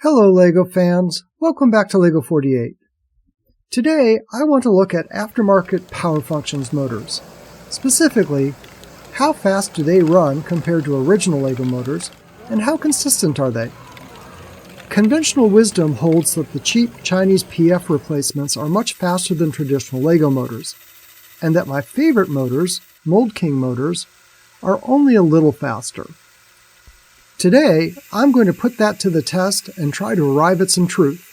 Hello LEGO fans, welcome back to LEGO 48. Today I want to look at aftermarket power functions motors. Specifically, how fast do they run compared to original LEGO motors, and how consistent are they? Conventional wisdom holds that the cheap Chinese PF replacements are much faster than traditional LEGO motors, and that my favorite motors, Mold King motors, are only a little faster. Today, I'm going to put that to the test and try to arrive at some truth.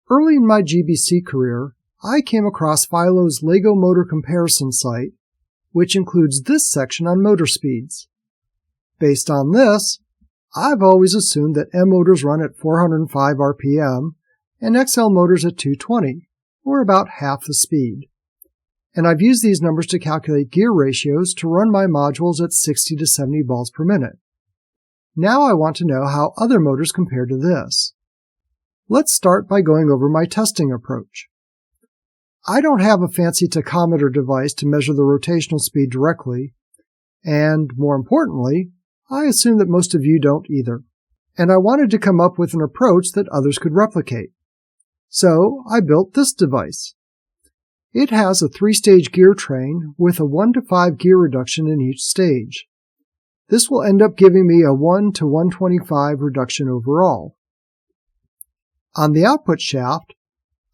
Early in my GBC career, I came across Philo's LEGO motor comparison site, which includes this section on motor speeds. Based on this, I've always assumed that M motors run at 405 RPM and XL motors at 220, or about half the speed. And I've used these numbers to calculate gear ratios to run my modules at 60 to 70 balls per minute. Now I want to know how other motors compare to this. Let's start by going over my testing approach. I don't have a fancy tachometer device to measure the rotational speed directly, and more importantly, I assume that most of you don't either. And I wanted to come up with an approach that others could replicate. So I built this device. It has a 3-stage gear train with a 1 to 5 gear reduction in each stage. This will end up giving me a 1 to 125 reduction overall. On the output shaft,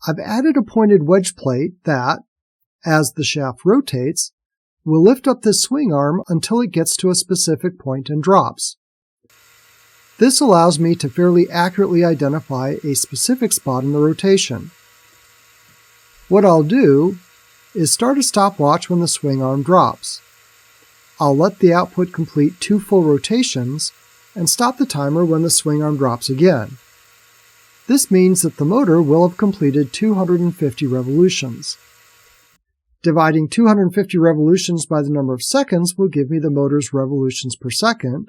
I've added a pointed wedge plate that, as the shaft rotates, will lift up this swing arm until it gets to a specific point and drops. This allows me to fairly accurately identify a specific spot in the rotation. What I'll do is start a stopwatch when the swing arm drops. I'll let the output complete 2 full rotations and stop the timer when the swing arm drops again. This means that the motor will have completed 250 revolutions. Dividing 250 revolutions by the number of seconds will give me the motor's revolutions per second,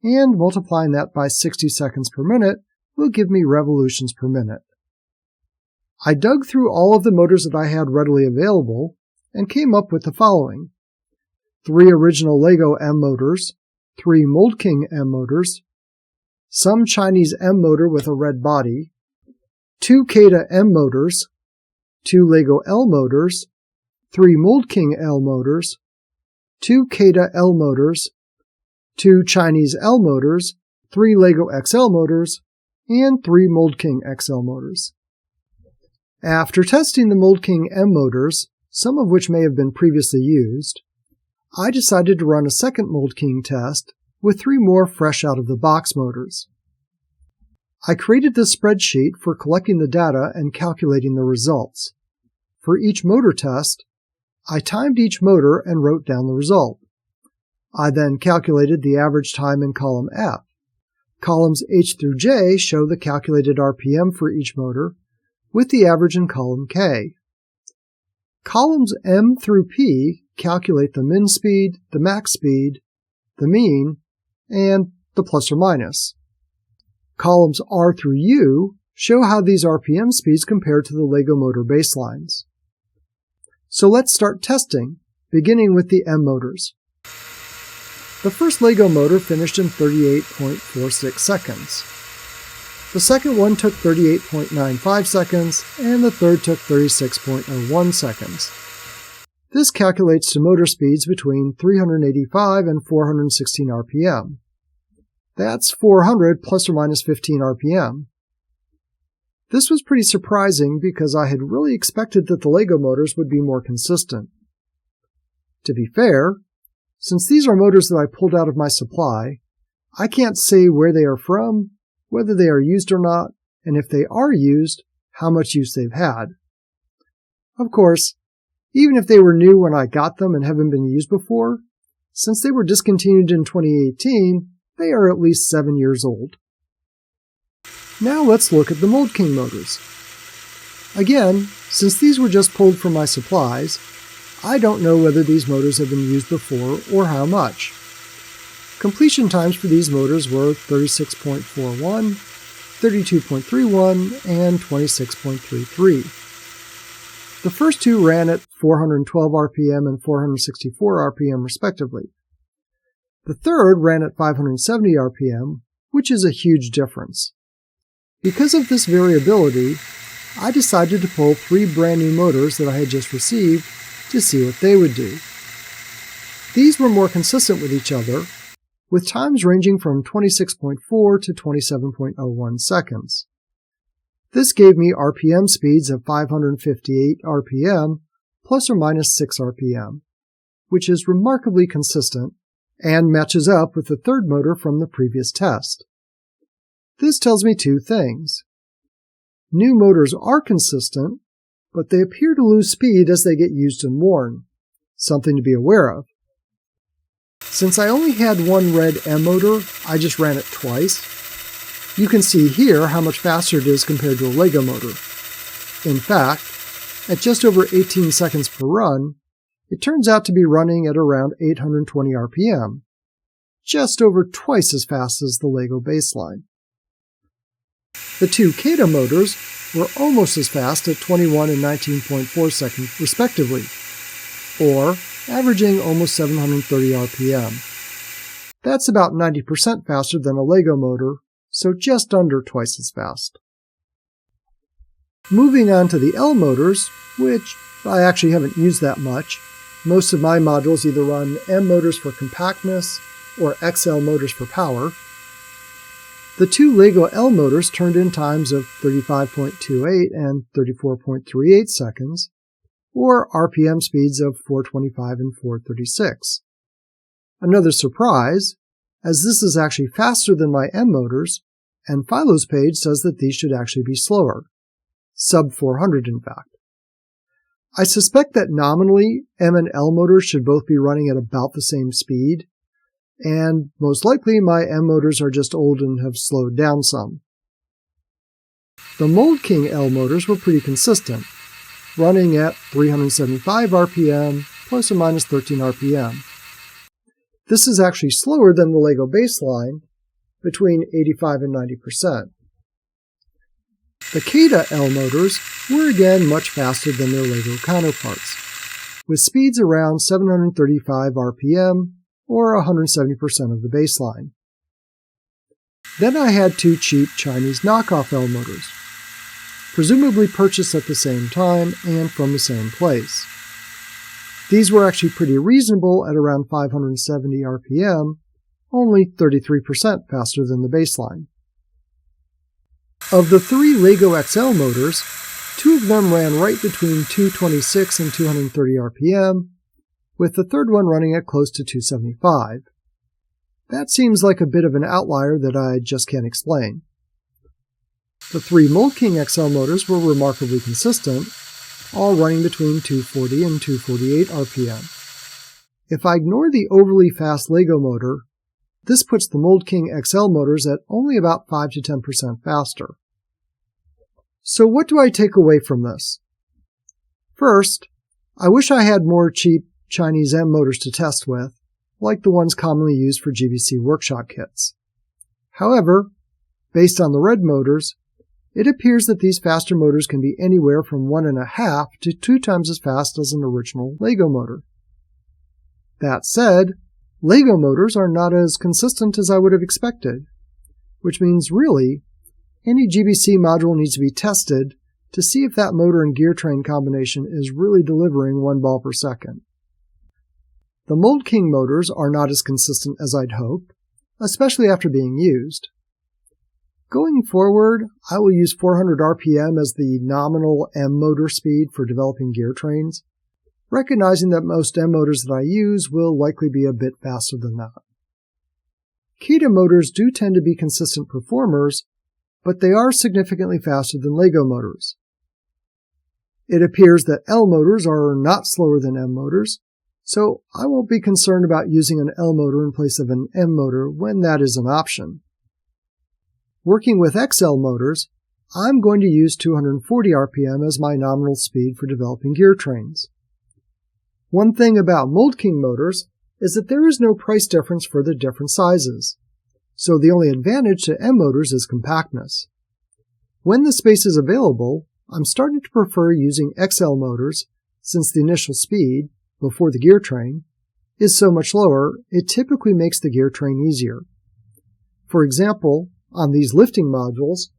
and multiplying that by 60 seconds per minute will give me revolutions per minute. I dug through all of the motors that I had readily available and came up with the following: 3 original LEGO M motors, 3 Mold King M motors, some Chinese M motor with a red body, 2 Kata M motors, 2 LEGO L motors, 3 Mold King L motors, 2 Kata L motors, 2 Chinese L motors, 3 LEGO XL motors, and 3 Mold King XL motors. After testing the Mold King M motors, some of which may have been previously used, I decided to run a second Mold King test with 3 more fresh-out-of-the-box motors. I created this spreadsheet for collecting the data and calculating the results. For each motor test, I timed each motor and wrote down the result. I then calculated the average time in column F. Columns H through J show the calculated RPM for each motor, with the average in column K. Columns M through P calculate the min speed, the max speed, the mean, and the plus or minus. Columns R through U show how these RPM speeds compare to the LEGO motor baselines. So let's start testing, beginning with the M motors. The first LEGO motor finished in 38.46 seconds. The second one took 38.95 seconds, and the third took 36.01 seconds. This calculates to motor speeds between 385 and 416 RPM. That's 400 plus or minus 15 RPM. This was pretty surprising because I had really expected that the LEGO motors would be more consistent. To be fair, since these are motors that I pulled out of my supply, I can't say where they are from, whether they are used or not, and if they are used, how much use they've had. Of course, even if they were new when I got them and haven't been used before, since they were discontinued in 2018, they are at least 7 years old. Now let's look at the Mold King motors. Again, since these were just pulled from my supplies, I don't know whether these motors have been used before or how much. Completion times for these motors were 36.41, 32.31, and 26.33. The first 2 ran at 412 RPM and 464 RPM respectively. The third ran at 570 RPM, which is a huge difference. Because of this variability, I decided to pull 3 brand new motors that I had just received to see what they would do. These were more consistent with each other, with times ranging from 26.4 to 27.01 seconds. This gave me RPM speeds of 558 RPM plus or minus 6 RPM, which is remarkably consistent and matches up with the third motor from the previous test. This tells me 2 things. New motors are consistent, but they appear to lose speed as they get used and worn, something to be aware of. Since I only had one red M motor, I just ran it twice. You can see here how much faster it is compared to a Lego motor. In fact, at just over 18 seconds per run, it turns out to be running at around 820 RPM, just over twice as fast as the Lego baseline. The 2 CATA motors were almost as fast at 21 and 19.4 seconds respectively, or averaging almost 730 RPM. That's about 90% faster than a Lego motor, so just under twice as fast. Moving on to the L motors, which I actually haven't used that much. Most of my modules either run M motors for compactness or XL motors for power. The 2 Lego L motors turned in times of 35.28 and 34.38 seconds, or RPM speeds of 425 and 436. Another surprise, as this is actually faster than my M motors, and Philo's page says that these should actually be slower, sub 400 in fact. I suspect that nominally M and L motors should both be running at about the same speed, and most likely my M motors are just old and have slowed down some. The Mold King L motors were pretty consistent, running at 375 RPM plus or minus 13 RPM. This is actually slower than the Lego baseline, between 85 and 90%. The CATA L motors were again much faster than their Lego counterparts, with speeds around 735 RPM or 170% of the baseline. Then I had 2 cheap Chinese knockoff L motors, presumably purchased at the same time and from the same place. These were actually pretty reasonable at around 570 RPM, only 33% faster than the baseline. Of the 3 Lego XL motors, 2 of them ran right between 226 and 230 RPM, with the third one running at close to 275. That seems like a bit of an outlier that I just can't explain. The 3 Mold King XL motors were remarkably consistent, all running between 240 and 248 RPM. If I ignore the overly fast Lego motor, this puts the Mold King XL motors at only about 5 to 10% faster. So what do I take away from this? First, I wish I had more cheap Chinese M motors to test with, like the ones commonly used for GBC workshop kits. However, based on the red motors, it appears that these faster motors can be anywhere from 1.5 to 2 times as fast as an original Lego motor. That said, Lego motors are not as consistent as I would have expected, which means really, any GBC module needs to be tested to see if that motor and gear train combination is really delivering 1 ball per second. The Mold King motors are not as consistent as I'd hoped, especially after being used. Going forward, I will use 400 RPM as the nominal M motor speed for developing gear trains, recognizing that most M motors that I use will likely be a bit faster than that. CATA motors do tend to be consistent performers, but they are significantly faster than Lego motors. It appears that L motors are not slower than M motors, so I won't be concerned about using an L motor in place of an M motor when that is an option. Working with XL motors, I'm going to use 240 RPM as my nominal speed for developing gear trains. One thing about Mold King motors is that there is no price difference for the different sizes, so the only advantage to M motors is compactness. When the space is available, I'm starting to prefer using XL motors since the initial speed, before the gear train, is so much lower, it typically makes the gear train easier. For example, on these lifting modules,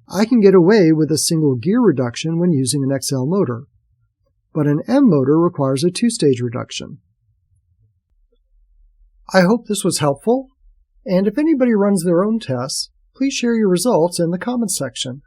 I can get away with a single gear reduction when using an XL motor, but an M motor requires a two-stage reduction. I hope this was helpful, and if anybody runs their own tests, please share your results in the comments section.